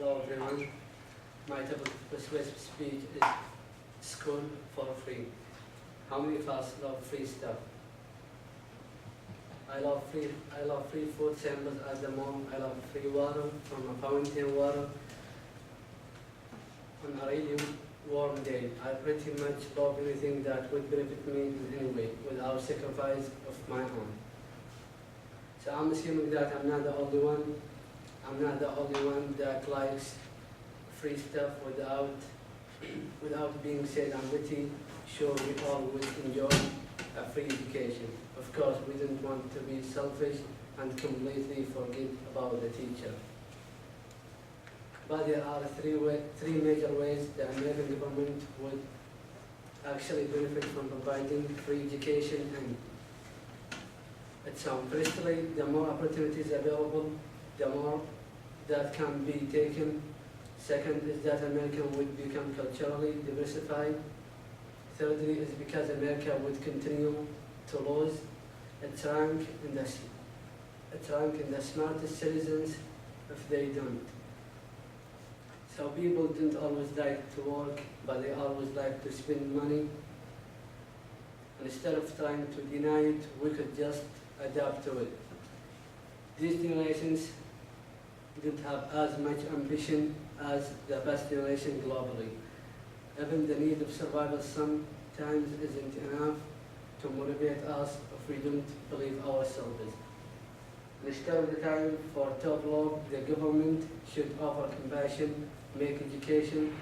Hello everyone. My topic of persuasive speech is school for free. How many of us love free stuff? I love free food samples at the mall. I love free water from a fountain water on a really warm day. I pretty much love anything that would benefit me in any way without sacrifice of my own. So I'm assuming that I'm not the only one. I'm not the only one that likes free stuff without being said I'm witty. Sure, we all would enjoy a free education. Of course, we don't want to be selfish and completely forget about the teacher. But there are three major ways the American government would actually benefit from providing free education and its own. Firstly, the more opportunities available, the more that can be taken. Second is that America would become culturally diversified. Thirdly is because America would continue to lose its rank in the smartest citizens if they don't. So people don't always like to work, but they always like to spend money. And instead of trying to deny it, we could just adapt to it. These generations didn't have as much ambition as the best generation globally. Even the need of survival sometimes isn't enough to motivate us if we don't believe ourselves. Instead of the time for tough love, the government should offer compassion, make education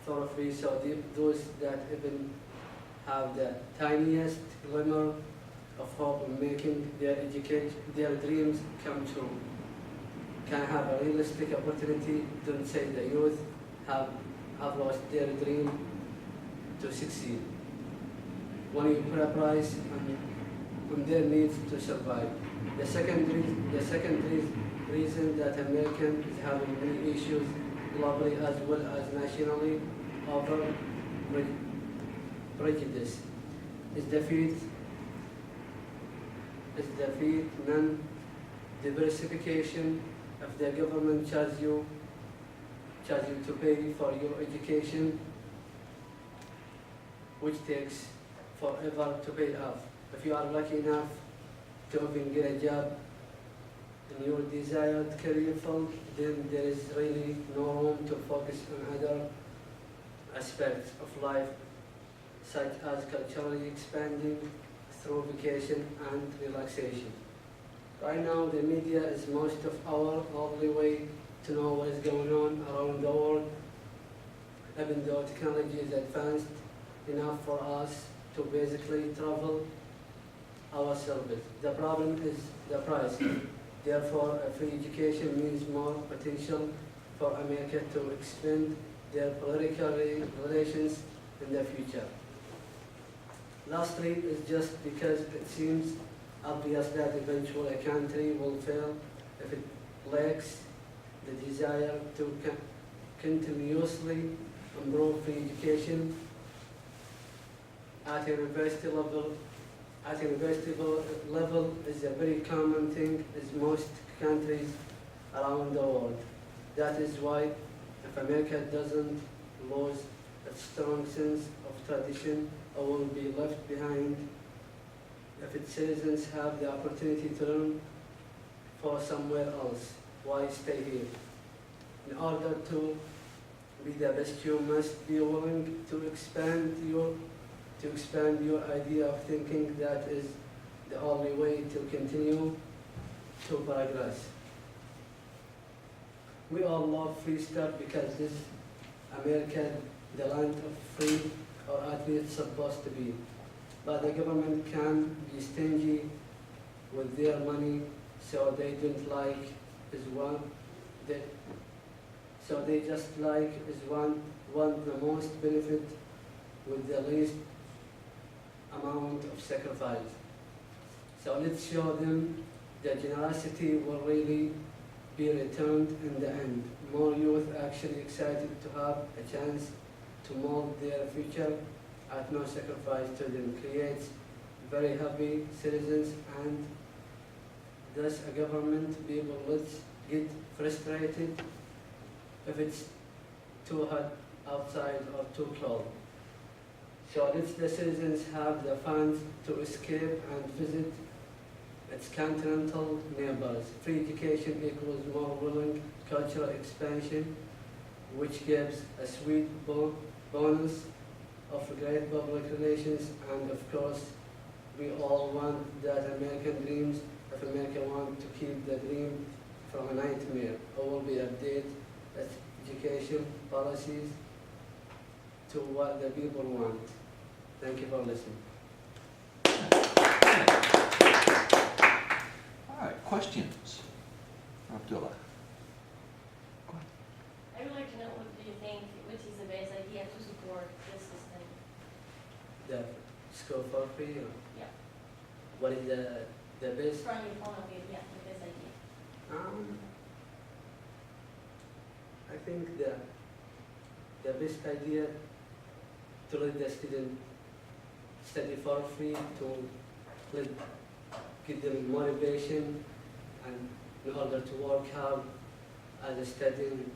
for free, so those that even have the tiniest glimmer of hope in making their dreams come true can have a realistic opportunity. Don't say the youth have lost their dream to succeed. When you put a price on their needs to survive. The second reason that America is having many issues globally as well as nationally over prejudice is defeat non-diversification. If the government charges you to pay for your education, which takes forever to pay off. If you are lucky enough to even get a job in your desired career field, then there is really no room to focus on other aspects of life, such as culturally expanding through vacation and relaxation. Right now, the media is most of our only way to know what is going on around the world, even though technology is advanced enough for us to basically travel ourselves. The problem is the price. Therefore, a free education means more potential for America to expand their political relations in the future. Lastly, is just because it seems obvious that eventually a country will fail if it lacks the desire to continuously improve free education at a university level. At a university level is a very common thing in most countries around the world. That is why if America doesn't lose its strong sense of tradition, it will be left behind. If its citizens have the opportunity to learn for somewhere else, why stay here? In order to be the best, you must be willing to expand your idea of thinking. That is the only way to continue to progress. We all love free stuff because this America, the land of free, or at least supposed to be. But the government can be stingy with their money, so they don't like so they just want the most benefit with the least amount of sacrifice. So let's show them that generosity will really be returned in the end. More youth actually excited to have a chance to mold their future at no sacrifice to them creates very happy citizens, and thus a government people let's get frustrated if it's too hot outside or too cold. So the citizens have the funds to escape and visit its continental neighbors. Free education equals more willing cultural expansion, which gives a sweet bonus of great public relations, and of course, we all want that American dreams. If America wants to keep the dream from a nightmare, or will be update its education policies to what the people want. Thank you for listening. All right, questions? Abdullah. Go ahead. I would like to know, what do you think, which is the best idea to support this system? The school for free, or Yeah. what is the best? From your point of view, yeah, the best idea. I think the best idea to let the student study for free, to give them motivation, and in order to work hard as a studying.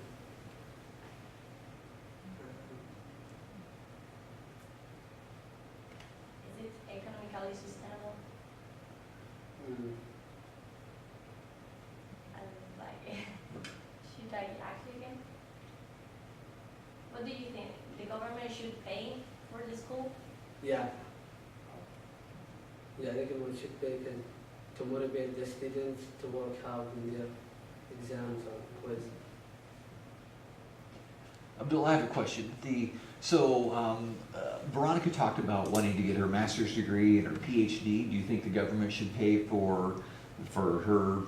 Is it economically sustainable? Should I ask you again? What do you think? The government should pay for the school? Yeah. Yeah, the government should pay to motivate the students to work hard in their exams or quiz. Abdullah, I have a question. Veronica talked about wanting to get her master's degree and her PhD. Do you think the government should pay for her,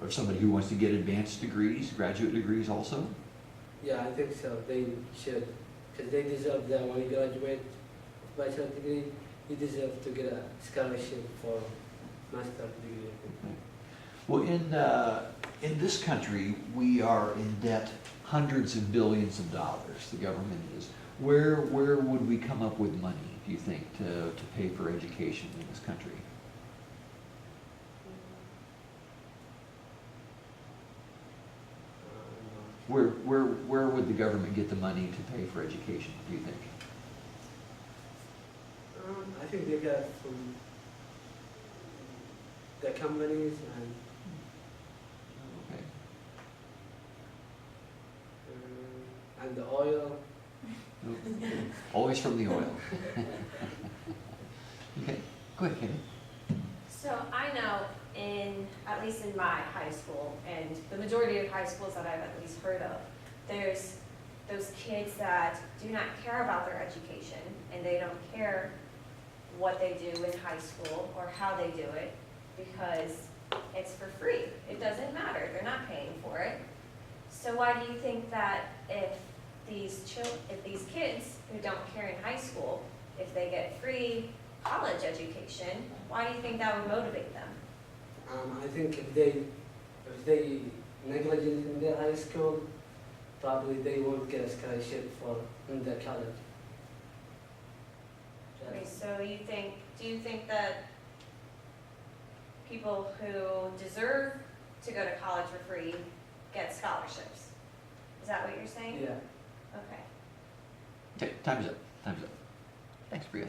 or somebody who wants to get advanced degrees, graduate degrees also? Yeah, I think so. They should, because they deserve that. When you graduate with bachelor degree, you deserve to get a scholarship for master degree. Well, in this country, we are in debt hundreds of billions of dollars. The government is. Where would we come up with money, do you think, to pay for education in this country? Where would the government get the money to pay for education, do you think? I think they got from the companies and the oil. Always from the oil. Okay, go ahead, Kenny. So I know at least in my high school, and the majority of high schools that I've at least heard of, there's those kids that do not care about their education, and they don't care what they do in high school or how they do it, because it's for free. It doesn't matter, they're not paying for it. So why do you think that if these kids who don't care in high school, if they get free college education, why do you think that would motivate them? I think if they negligent in their high school, probably they won't get a scholarship in their college. Okay, so do you think that people who deserve to go to college for free get scholarships? Is that what you're saying? Yeah. Okay. Okay, time's up. Time's up. Thanks, Priya.